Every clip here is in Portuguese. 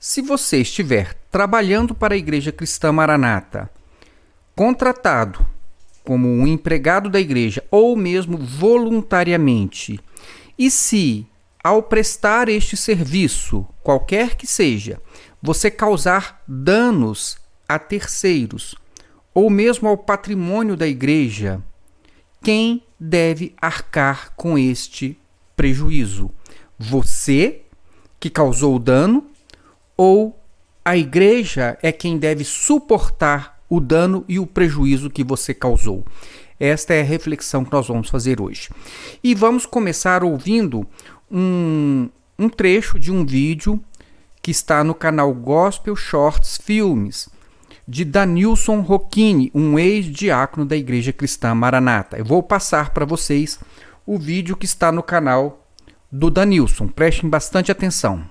Se você estiver trabalhando para a Igreja Cristã Maranata, contratado como um empregado da igreja ou mesmo voluntariamente, e se, ao prestar este serviço, qualquer que seja, você causar danos a terceiros ou mesmo ao patrimônio da igreja, quem deve arcar com este prejuízo? Você, que causou o dano, ou a igreja é quem deve suportar o dano e o prejuízo que você causou? Esta é a reflexão que nós vamos fazer hoje. E vamos começar ouvindo um trecho de um vídeo que está no canal Gospel Shorts Filmes, de Danilson Rocchini, um ex-diácono da Igreja Cristã Maranata. Eu vou passar para vocês o vídeo que está no canal do Danilson. Prestem bastante atenção.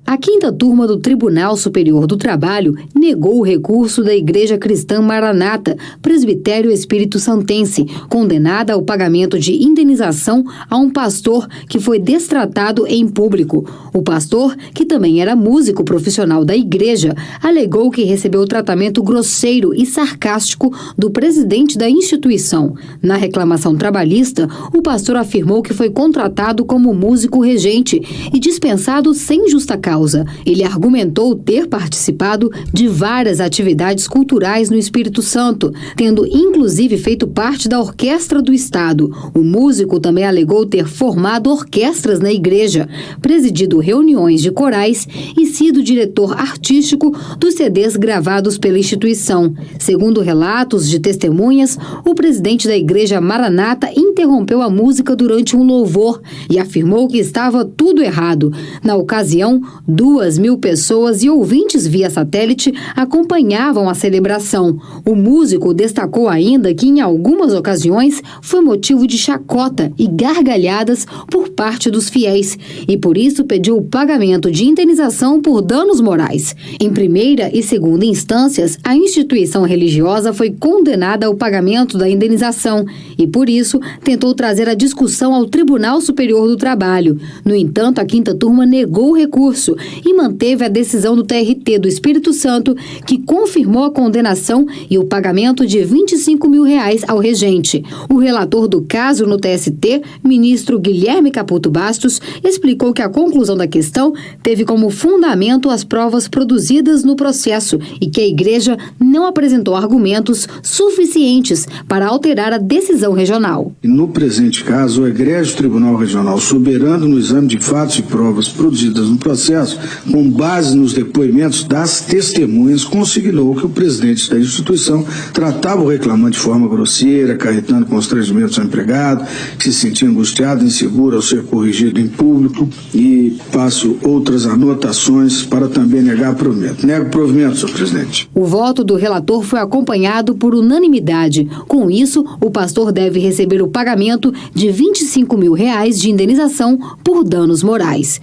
A quinta turma do Tribunal Superior do Trabalho negou o recurso da Igreja Cristã Maranata, Presbitério Espírito Santense, condenada ao pagamento de indenização a um pastor que foi destratado em público. O pastor, que também era músico profissional da igreja, alegou que recebeu tratamento grosseiro e sarcástico do presidente da instituição. Na reclamação trabalhista, o pastor afirmou que foi contratado como músico regente e dispensado sem justa causa. Ele argumentou ter participado de várias atividades culturais no Espírito Santo, tendo inclusive feito parte da Orquestra do Estado. O músico também alegou ter formado orquestras na igreja, presidido reuniões de corais e sido diretor artístico dos CDs gravados pela instituição. Segundo relatos de testemunhas, o presidente da Igreja Maranata interrompeu a música durante um louvor e afirmou que estava tudo errado. Na ocasião, 2.000 pessoas e ouvintes via satélite acompanhavam a celebração. O músico destacou ainda que, em algumas ocasiões, foi motivo de chacota e gargalhadas por parte dos fiéis e, por isso, pediu o pagamento de indenização por danos morais. Em primeira e segunda instâncias, a instituição religiosa foi condenada ao pagamento da indenização e, por isso, tentou trazer a discussão ao Tribunal Superior do Trabalho. No entanto, a quinta turma negou o recurso e manteve a decisão do TRT do Espírito Santo, que confirmou a condenação e o pagamento de R$25 mil ao regente. O relator do caso no TST, ministro Guilherme Caputo Bastos, explicou que a conclusão da questão teve como fundamento as provas produzidas no processo e que a igreja não apresentou argumentos suficientes para alterar a decisão regional. No presente caso, o egrégio Tribunal Regional, soberano no exame de fatos e provas produzidas no processo, com base nos depoimentos das testemunhas, consignou que o presidente da instituição tratava o reclamante de forma grosseira, acarretando constrangimentos ao empregado, que se sentia angustiado e inseguro ao ser corrigido em público, e passo outras anotações para também negar provimento. Nego provimento, senhor presidente. O voto do relator foi acompanhado por unanimidade. Com isso, o pastor deve receber o pagamento de R$25 mil de indenização por danos morais.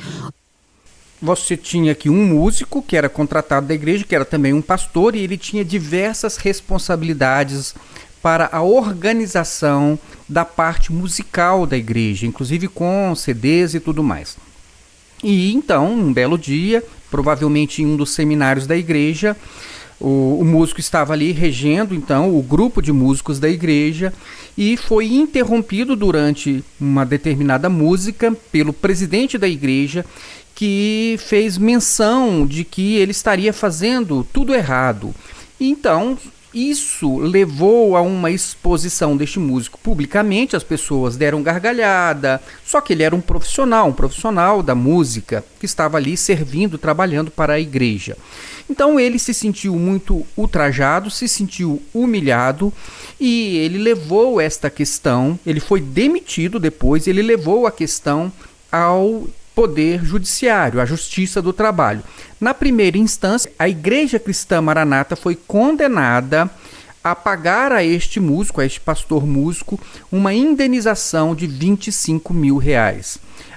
Você tinha aqui um músico que era contratado da igreja, que era também um pastor, e ele tinha diversas responsabilidades para a organização da parte musical da igreja, inclusive com CDs e tudo mais. E então, um belo dia, provavelmente em um dos seminários da igreja, o músico estava ali regendo, então, o grupo de músicos da igreja, e foi interrompido durante uma determinada música pelo presidente da igreja, que fez menção de que ele estaria fazendo tudo errado. Então, isso levou a uma exposição deste músico publicamente, as pessoas deram gargalhada, só que ele era um profissional da música, que estava ali servindo, trabalhando para a igreja. Então ele se sentiu muito ultrajado, se sentiu humilhado e ele levou esta questão, ele foi demitido depois, ele levou a questão ao Poder Judiciário, a Justiça do Trabalho. Na primeira instância, a Igreja Cristã Maranata foi condenada a pagar a este músico, a este pastor músico, uma indenização de R$25 mil.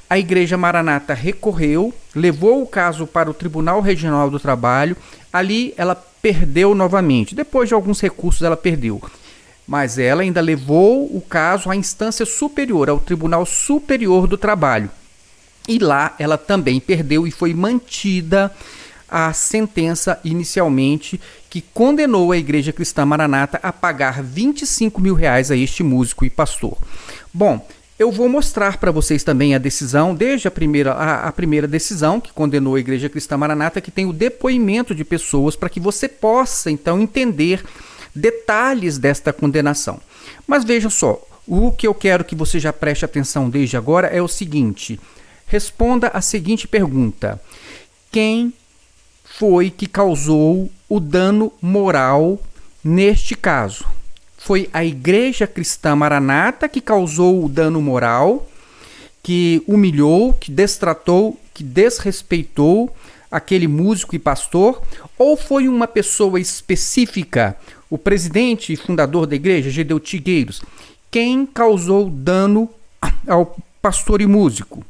A Igreja Maranata recorreu, levou o caso para o Tribunal Regional do Trabalho. Ali ela perdeu novamente. Depois de alguns recursos ela perdeu. Mas ela ainda levou o caso à instância superior, ao Tribunal Superior do Trabalho. E lá ela também perdeu e foi mantida a sentença inicialmente que condenou a Igreja Cristã Maranata a pagar R$25 mil a este músico e pastor. Bom, eu vou mostrar para vocês também a decisão, desde a primeira decisão que condenou a Igreja Cristã Maranata, que tem o depoimento de pessoas para que você possa então entender detalhes desta condenação. Mas veja só, o que eu quero que você já preste atenção desde agora é o seguinte: responda a seguinte pergunta: quem foi que causou o dano moral neste caso? Foi a Igreja Cristã Maranata que causou o dano moral, que humilhou, que destratou, que desrespeitou aquele músico e pastor? Ou foi uma pessoa específica, o presidente e fundador da igreja, Gedeu Tigueiros, quem causou dano ao pastor e músico?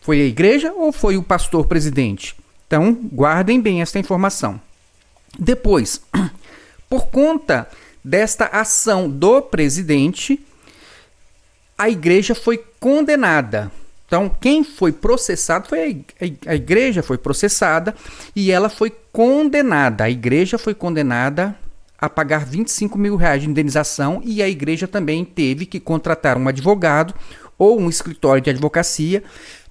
Foi a igreja ou foi o pastor presidente? Então, guardem bem essa informação. Depois, por conta desta ação do presidente, a igreja foi condenada. Então, quem foi processado foi a igreja, foi processada e ela foi condenada. A igreja foi condenada a pagar R$25 mil de indenização e a igreja também teve que contratar um advogado ou um escritório de advocacia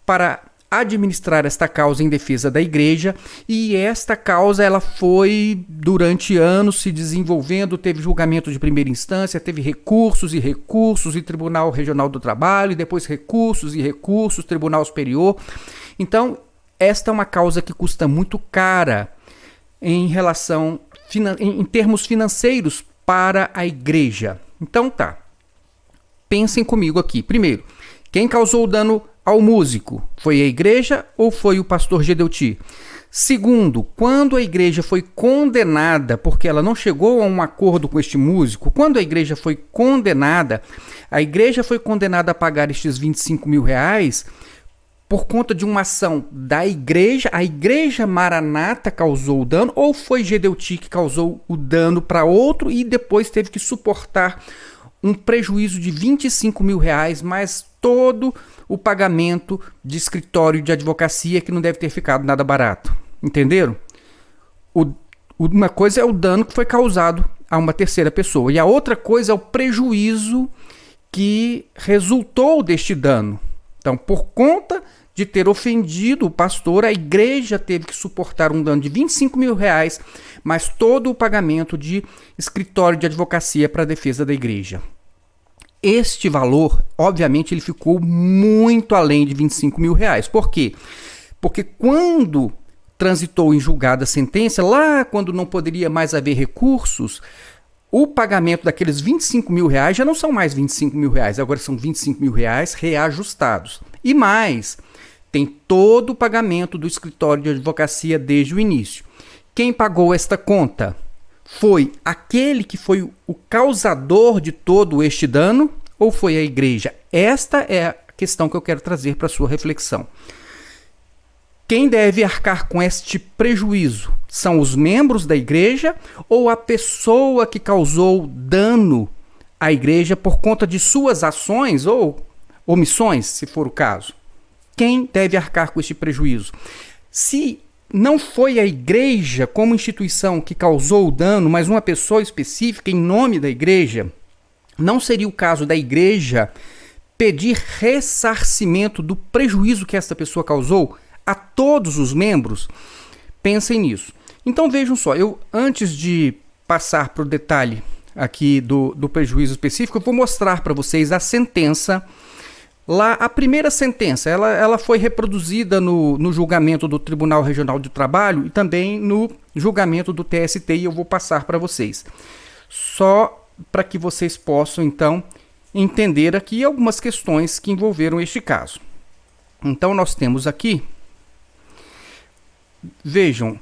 para administrar esta causa em defesa da igreja, e esta causa ela foi durante anos se desenvolvendo, teve julgamento de primeira instância, teve recursos e Tribunal Regional do Trabalho, e depois recursos, Tribunal Superior. Então, esta é uma causa que custa muito cara em termos financeiros para a igreja. Então tá, pensem comigo aqui. Primeiro, quem causou o dano ao músico? Foi a igreja ou foi o pastor Gedeuti? Segundo, quando a igreja foi condenada, porque ela não chegou a um acordo com este músico, quando a igreja foi condenada a pagar estes R$25 mil por conta de uma ação da igreja. A Igreja Maranata causou o dano, ou foi Gedeuti que causou o dano para outro e depois teve que suportar um prejuízo de R$25 mil, mais todo o pagamento de escritório de advocacia, que não deve ter ficado nada barato. Entenderam? Uma coisa é o dano que foi causado a uma terceira pessoa e a outra coisa é o prejuízo que resultou deste dano. Então, por conta de ter ofendido o pastor, a igreja teve que suportar um dano de R$25 mil, mais todo o pagamento de escritório de advocacia para a defesa da igreja. Este valor, obviamente, ele ficou muito além de R$25 mil. Por quê? Porque quando transitou em julgada a sentença, lá quando não poderia mais haver recursos, o pagamento daqueles R$25 mil já não são mais R$25 mil, agora são R$25 mil reajustados. E mais, tem todo o pagamento do escritório de advocacia desde o início. Quem pagou esta conta? Foi aquele que foi o causador de todo este dano ou foi a igreja? Esta é a questão que eu quero trazer para a sua reflexão. Quem deve arcar com este prejuízo? São os membros da igreja ou a pessoa que causou dano à igreja por conta de suas ações ou omissões, se for o caso? Quem deve arcar com este prejuízo? Se não foi a igreja como instituição que causou o dano, mas uma pessoa específica em nome da igreja, não seria o caso da igreja pedir ressarcimento do prejuízo que esta pessoa causou a todos os membros? Pensem nisso. Então vejam só, antes de passar para o detalhe aqui do prejuízo específico, eu vou mostrar para vocês a sentença. Lá, a primeira sentença, ela foi reproduzida no julgamento do Tribunal Regional do Trabalho e também no julgamento do TST, e eu vou passar para vocês. Só para que vocês possam, então, entender aqui algumas questões que envolveram este caso. Então, nós temos aqui, vejam,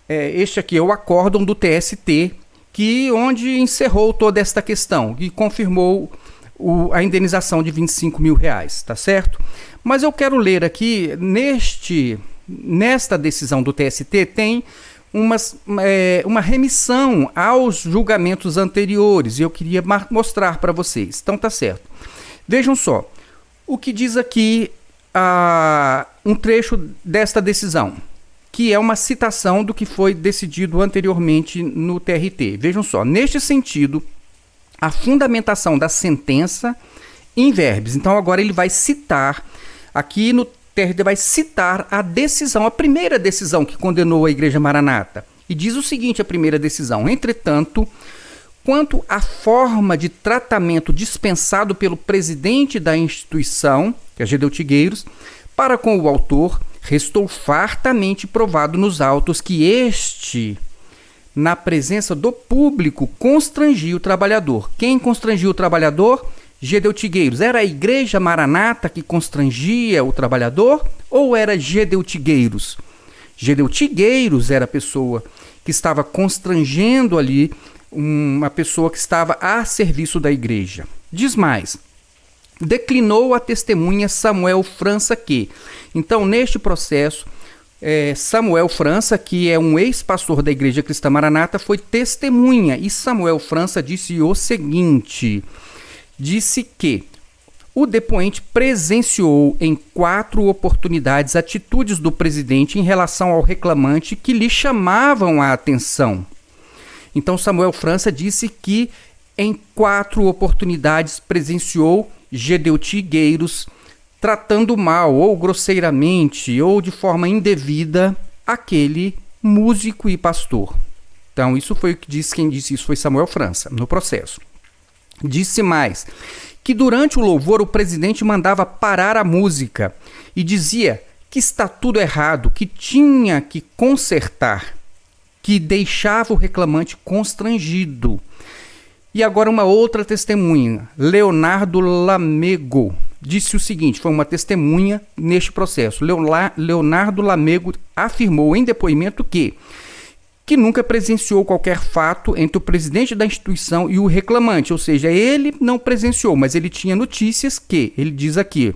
este aqui é o acórdão do TST, onde encerrou toda esta questão e confirmou a indenização de R$25 mil, tá certo? Mas eu quero ler aqui, nesta decisão do TST tem uma remissão aos julgamentos anteriores, e eu queria mostrar para vocês. Então tá certo. Vejam só, o que diz aqui um trecho desta decisão, que é uma citação do que foi decidido anteriormente no TRT. Vejam só, neste sentido, a fundamentação da sentença in verbis. Então agora ele vai citar, aqui no TRT vai citar a decisão, a primeira decisão que condenou a Igreja Maranata. E diz o seguinte, a primeira decisão: entretanto, quanto à forma de tratamento dispensado pelo presidente da instituição, que é Gedeu Tigueiros, para com o autor, restou fartamente provado nos autos que este, na presença do público, constrangia o trabalhador. Quem constrangia o trabalhador? Gedeu Tigueiros. Era a Igreja Maranata que constrangia o trabalhador ou era Gedeu Tigueiros? Gedeu Tigueiros era a pessoa que estava constrangendo ali uma pessoa que estava a serviço da igreja. Diz mais: declinou a testemunha Samuel França que... Então, neste processo, Samuel França, que é um ex-pastor da Igreja Cristã Maranata, foi testemunha. E Samuel França disse o seguinte: disse que o depoente presenciou em 4 oportunidades atitudes do presidente em relação ao reclamante que lhe chamavam a atenção. Então, Samuel França disse que em 4 oportunidades presenciou Gedeu Tigueiros tratando mal, ou grosseiramente, ou de forma indevida, aquele músico e pastor. Então, isso foi o que disse, quem disse isso foi Samuel França, no processo. Disse mais, que durante o louvor o presidente mandava parar a música e dizia que está tudo errado, que tinha que consertar, que deixava o reclamante constrangido. E agora uma outra testemunha, Leonardo Lamego, disse o seguinte, foi uma testemunha neste processo. Leonardo Lamego afirmou em depoimento que nunca presenciou qualquer fato entre o presidente da instituição e o reclamante, ou seja, ele não presenciou, mas ele tinha notícias que, ele diz aqui,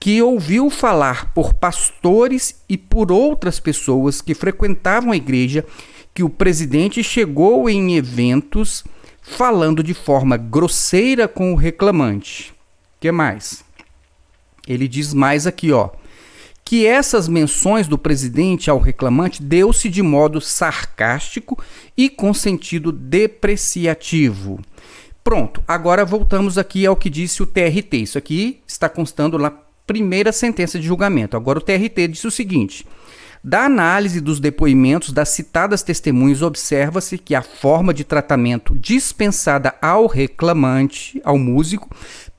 que ouviu falar por pastores e por outras pessoas que frequentavam a igreja que o presidente chegou em eventos falando de forma grosseira com o reclamante. O que mais? Ele diz mais aqui, ó, que essas menções do presidente ao reclamante deu-se de modo sarcástico e com sentido depreciativo. Pronto, agora voltamos aqui ao que disse o TRT. Isso aqui está constando na primeira sentença de julgamento. Agora o TRT disse o seguinte: da análise dos depoimentos das citadas testemunhas, observa-se que a forma de tratamento dispensada ao reclamante, ao músico,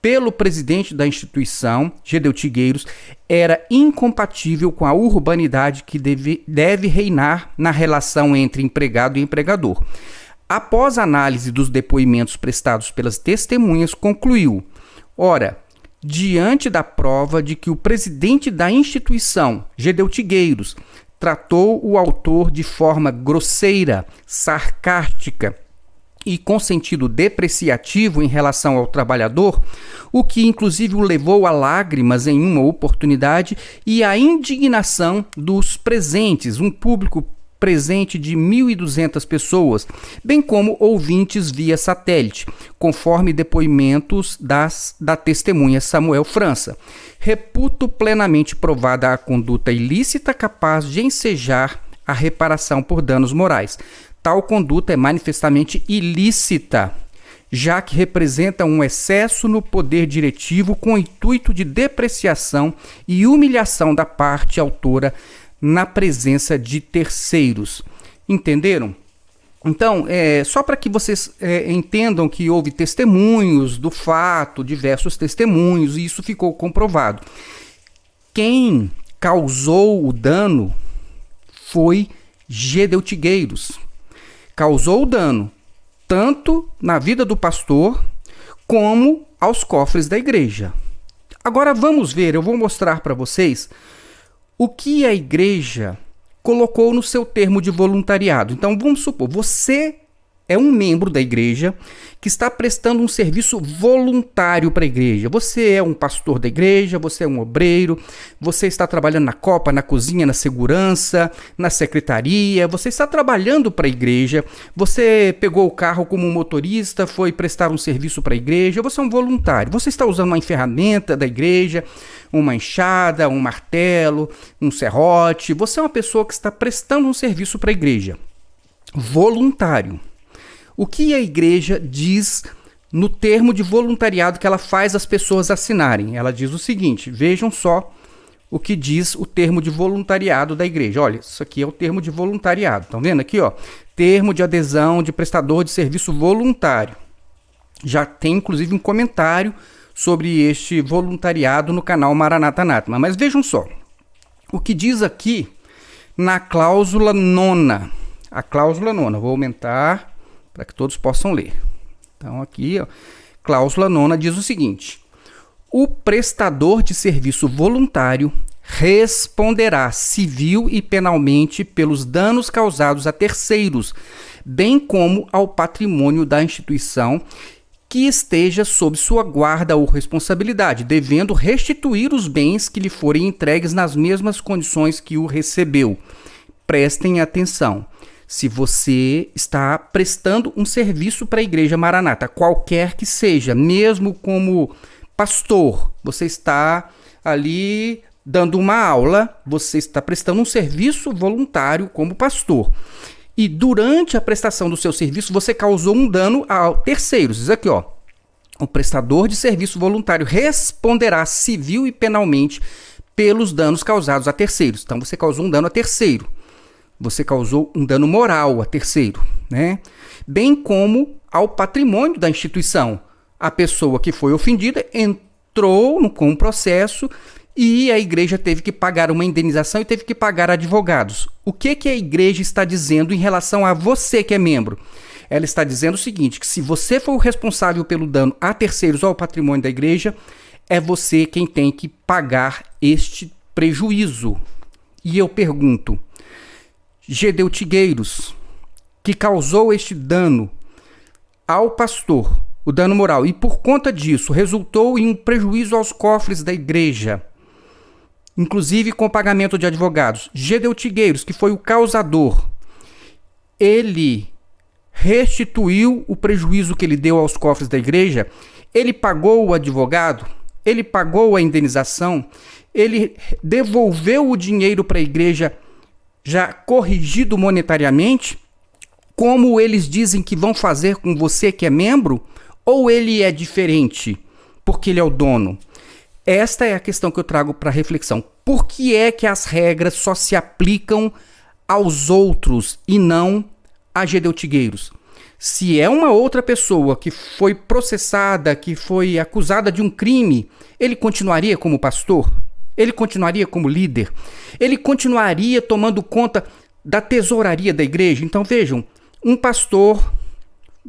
pelo presidente da instituição, Gedeu Tigueiros, era incompatível com a urbanidade que deve reinar na relação entre empregado e empregador. Após a análise dos depoimentos prestados pelas testemunhas, concluiu: ora, diante da prova de que o presidente da instituição, Gedeu Tigueiros, tratou o autor de forma grosseira, sarcástica e com sentido depreciativo em relação ao trabalhador, o que inclusive o levou a lágrimas em uma oportunidade e a indignação dos presentes, um público presente de 1.200 pessoas, bem como ouvintes via satélite, conforme depoimentos da testemunha Samuel França. Reputo plenamente provada a conduta ilícita capaz de ensejar a reparação por danos morais. Tal conduta é manifestamente ilícita, já que representa um excesso no poder diretivo com o intuito de depreciação e humilhação da parte autora na presença de terceiros. Entenderam? Então, só para que vocês entendam que houve testemunhos do fato, diversos testemunhos, e isso ficou comprovado. Quem causou o dano foi Gedeu Tigueiros. Causou o dano tanto na vida do pastor como aos cofres da igreja. Agora vamos ver, eu vou mostrar para vocês o que a igreja colocou no seu termo de voluntariado. Então vamos supor, você é um membro da igreja que está prestando um serviço voluntário para a igreja. Você é um pastor da igreja, você é um obreiro, você está trabalhando na copa, na cozinha, na segurança, na secretaria, você está trabalhando para a igreja, você pegou o carro como um motorista, foi prestar um serviço para a igreja, você é um voluntário, você está usando uma ferramenta da igreja, uma enxada, um martelo, um serrote, você é uma pessoa que está prestando um serviço para a igreja. Voluntário. O que a igreja diz no termo de voluntariado que ela faz as pessoas assinarem? Ela diz o seguinte, vejam só o que diz o termo de voluntariado da igreja. Olha, isso aqui é o termo de voluntariado. Estão vendo aqui, ó? Termo de adesão de prestador de serviço voluntário. Já tem, inclusive, um comentário sobre este voluntariado no canal Maranata Anátema. Mas vejam só, o que diz aqui na cláusula 9ª. A cláusula 9ª, vou aumentar para que todos possam ler. Então aqui, ó, cláusula 9ª diz o seguinte: o prestador de serviço voluntário responderá civil e penalmente pelos danos causados a terceiros, bem como ao patrimônio da instituição que esteja sob sua guarda ou responsabilidade, devendo restituir os bens que lhe forem entregues nas mesmas condições que o recebeu. Prestem atenção. Se você está prestando um serviço para a Igreja Maranata, qualquer que seja, mesmo como pastor, você está ali dando uma aula, você está prestando um serviço voluntário como pastor. E durante a prestação do seu serviço, você causou um dano a terceiros. Diz aqui, ó, o prestador de serviço voluntário responderá civil e penalmente pelos danos causados a terceiros. Então, você causou um dano a terceiro. Você causou um dano moral a terceiro, né? Bem como ao patrimônio da instituição. A pessoa que foi ofendida entrou com um processo e a igreja teve que pagar uma indenização e teve que pagar advogados. O que a igreja está dizendo em relação a você que é membro? Ela está dizendo o seguinte, que se você for o responsável pelo dano a terceiros ou ao patrimônio da igreja, é você quem tem que pagar este prejuízo. E eu pergunto, Gedeutigueiros, que causou este dano ao pastor, o dano moral, e por conta disso resultou em um prejuízo aos cofres da igreja, inclusive com pagamento de advogados. Gedeutigueiros, que foi o causador, ele restituiu o prejuízo que ele deu aos cofres da igreja, ele pagou o advogado, ele pagou a indenização, ele devolveu o dinheiro para a igreja já corrigido monetariamente, como eles dizem que vão fazer com você que é membro, ou ele é diferente, porque ele é o dono? Esta é a questão que eu trago para reflexão. Por que é que as regras só se aplicam aos outros e não a Gedeutigueiros? Se é uma outra pessoa que foi processada, que foi acusada de um crime, ele continuaria como pastor? Ele continuaria como líder? Ele continuaria tomando conta da tesouraria da igreja? Então vejam, um pastor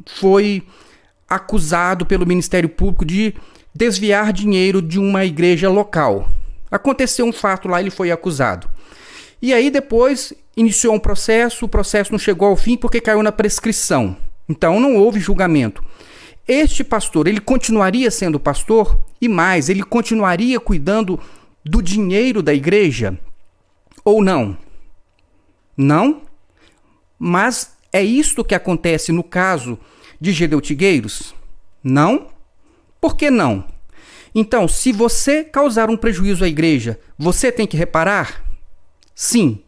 foi acusado pelo Ministério Público de desviar dinheiro de uma igreja local. Aconteceu um fato lá, ele foi acusado. E aí depois iniciou um processo, o processo não chegou ao fim porque caiu na prescrição. Então não houve julgamento. Este pastor, ele continuaria sendo pastor? E mais, ele continuaria cuidando do dinheiro da igreja? Ou não? Não? Mas é isto que acontece no caso de Gedeutigueiros? Não? Por que não? Então, se você causar um prejuízo à igreja, você tem que reparar? Sim.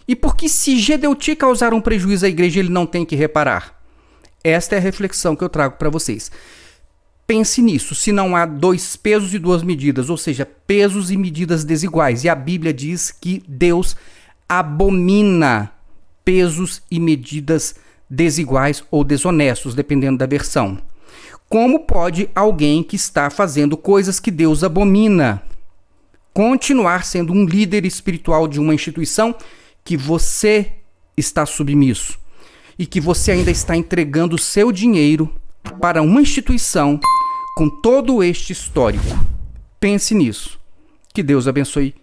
E por que se Gedeuti causar um prejuízo à igreja, ele não tem que reparar? Esta é a reflexão que eu trago para vocês. Pense nisso, se não há dois pesos e duas medidas, ou seja, pesos e medidas desiguais. E a Bíblia diz que Deus abomina pesos e medidas desiguais ou desonestos, dependendo da versão. Como pode alguém que está fazendo coisas que Deus abomina continuar sendo um líder espiritual de uma instituição que você está submisso e que você ainda está entregando o seu dinheiro para uma instituição com todo este histórico? Pense nisso. Que Deus abençoe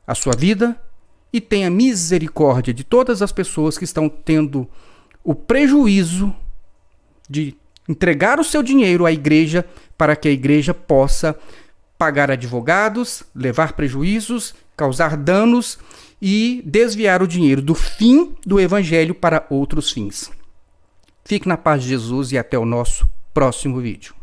a sua vida e tenha misericórdia de todas as pessoas que estão tendo o prejuízo de entregar o seu dinheiro à igreja para que a igreja possa pagar advogados, levar prejuízos, causar danos e desviar o dinheiro do fim do evangelho para outros fins. Fique na paz de Jesus e até o nosso próximo vídeo.